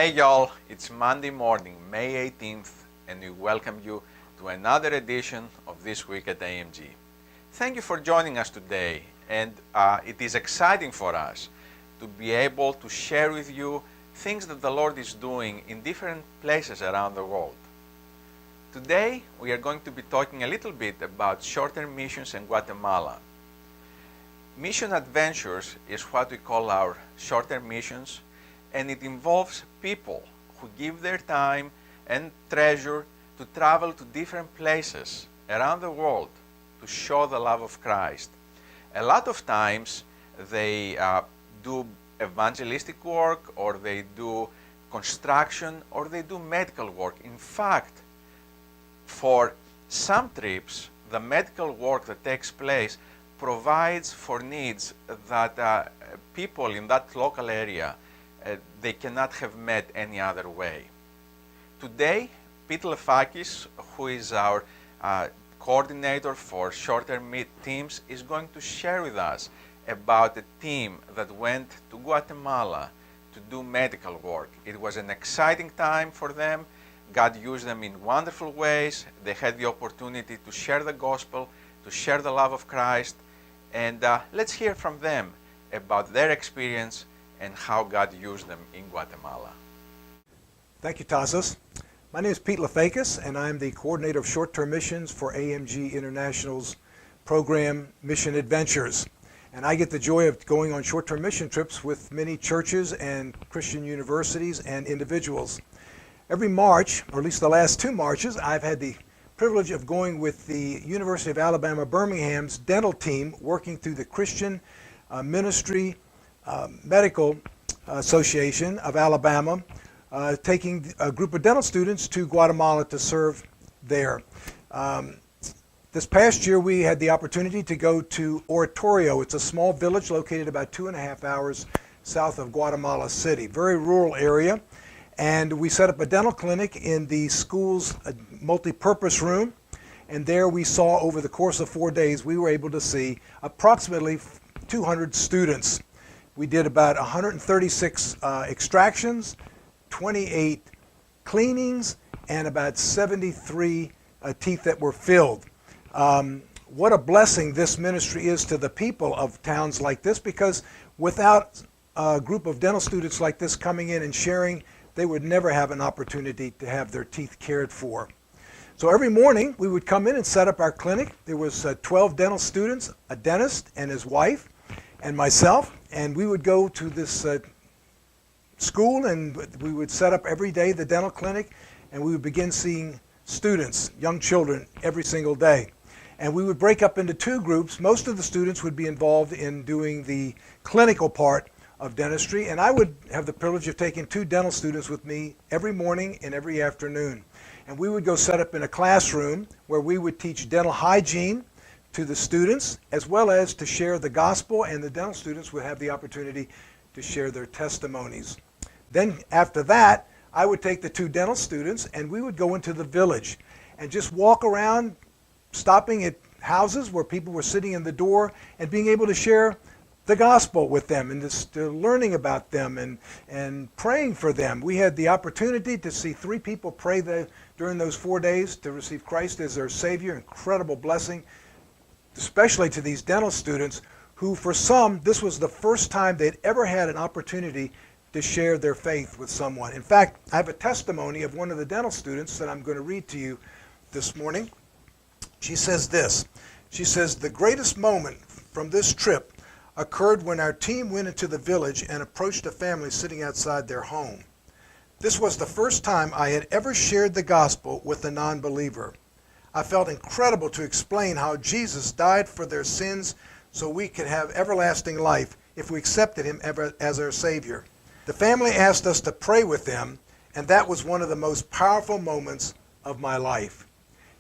Hey y'all, it's Monday morning, May 18th, and we welcome you to another edition of This Week at AMG. Thank you for joining us today, and it is exciting for us to be able to share with you things that the Lord is doing in different places around the world. Today, we are going to be talking a little bit about short-term missions in Guatemala. Mission Adventures is what we call our short-term missions, and it involves people who give their time and treasure to travel to different places around the world to show the love of Christ. A lot of times they do evangelistic work, or they do construction, or they do medical work. In fact, for some trips, the medical work that takes place provides for needs that people in that local area they cannot have met any other way. Today, Pete Lafakis, who is our coordinator for short-term teams, is going to share with us about a team that went to Guatemala to do medical work. It was an exciting time for them. God used them in wonderful ways. They had the opportunity to share the gospel, to share the love of Christ, and let's hear from them about their experience and how God used them in Guatemala. Thank you, Tasos. My name is Pete Lafakis, and I'm the coordinator of short-term missions for AMG International's program Mission Adventures. And I get the joy of going on short-term mission trips with many churches and Christian universities and individuals. Every March, or at least the last 2 Marches, I've had the privilege of going with the University of Alabama Birmingham's dental team, working through the Christian Ministry Medical Association of Alabama, taking a group of dental students to Guatemala to serve there. This past year we had the opportunity to go to Oratorio. It's a small village located about 2.5 hours south of Guatemala City, very rural area. And we set up a dental clinic in the school's multi-purpose room. And there we saw, over the course of 4 days, we were able to see approximately 200 students. We did about 136 extractions, 28 cleanings, and about 73 teeth that were filled. What a blessing this ministry is to the people of towns like this, because without a group of dental students like this coming in and sharing, they would never have an opportunity to have their teeth cared for. So every morning we would come in and set up our clinic. There was 12 dental students, a dentist and his wife, and myself, and we would go to this school, and we would set up every day the dental clinic, and we would begin seeing students, young children, every single day. And we would break up into 2 groups. Most of the students would be involved in doing the clinical part of dentistry, and I would have the privilege of taking 2 dental students with me every morning and every afternoon. And we would go set up in a classroom where we would teach dental hygiene to the students, as well as to share the gospel, and the dental students would have the opportunity to share their testimonies. Then after that, I would take the 2 dental students, and we would go into the village and just walk around, stopping at houses where people were sitting in the door and being able to share the gospel with them, and just learning about them and praying for them. We had the opportunity to see 3 people pray during those 4 days to receive Christ as their Savior. Incredible blessing, especially to these dental students, who for some, this was the first time they'd ever had an opportunity to share their faith with someone. In fact, I have a testimony of one of the dental students that I'm going to read to you this morning. She says this. She says, "The greatest moment from this trip occurred when our team went into the village and approached a family sitting outside their home. This was the first time I had ever shared the gospel with a non-believer. I felt incredible to explain how Jesus died for their sins so we could have everlasting life if we accepted him as our Savior. The family asked us to pray with them, and that was one of the most powerful moments of my life."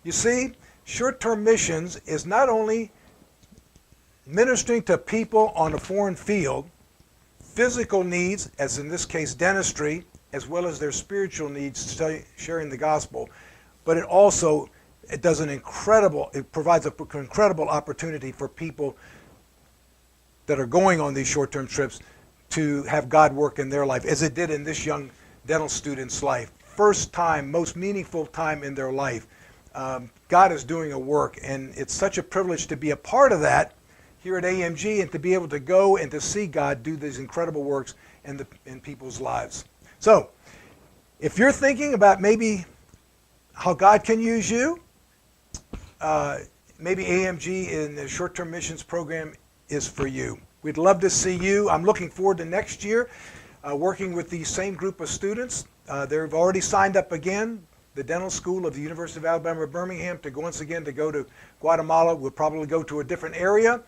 You see, short-term missions is not only ministering to people on a foreign field, physical needs, as in this case dentistry, as well as their spiritual needs, sharing the gospel, but it also provides an incredible opportunity for people that are going on these short-term trips to have God work in their life, as it did in this young dental student's life. First time, most meaningful time in their life. God is doing a work, and it's such a privilege to be a part of that here at AMG and to be able to go and to see God do these incredible works in people's lives. So, if you're thinking about maybe how God can use you, maybe AMG in the short-term missions program is for you. We'd love to see you. I'm looking forward to next year working with the same group of students. They've already signed up again, the dental school of the University of Alabama at Birmingham, to go once again to go to Guatemala. We'll probably go to a different area.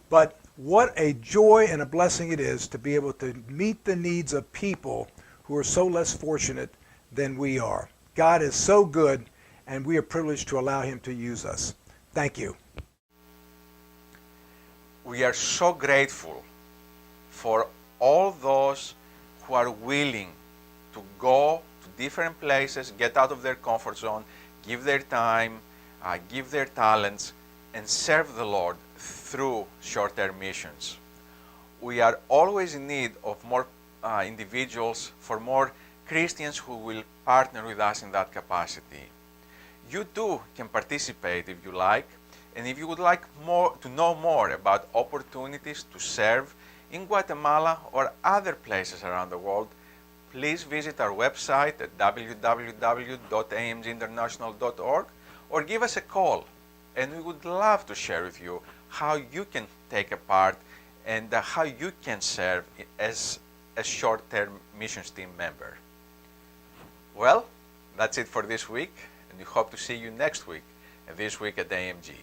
But what a joy and a blessing it is to be able to meet the needs of people who are so less fortunate than we are. God is so good, and we are privileged to allow him to use us. Thank you. We are so grateful for all those who are willing to go to different places, get out of their comfort zone, give their time, give their talents, and serve the Lord through short-term missions. We are always in need of more individuals, for more Christians who will partner with us in that capacity. You too can participate if you like, and if you would like to know more about opportunities to serve in Guatemala or other places around the world, please visit our website at www.amginternational.org or give us a call, and we would love to share with you how you can take a part and how you can serve as a short-term missions team member. Well, that's it for this week, and we hope to see you next week, This Week at AMG.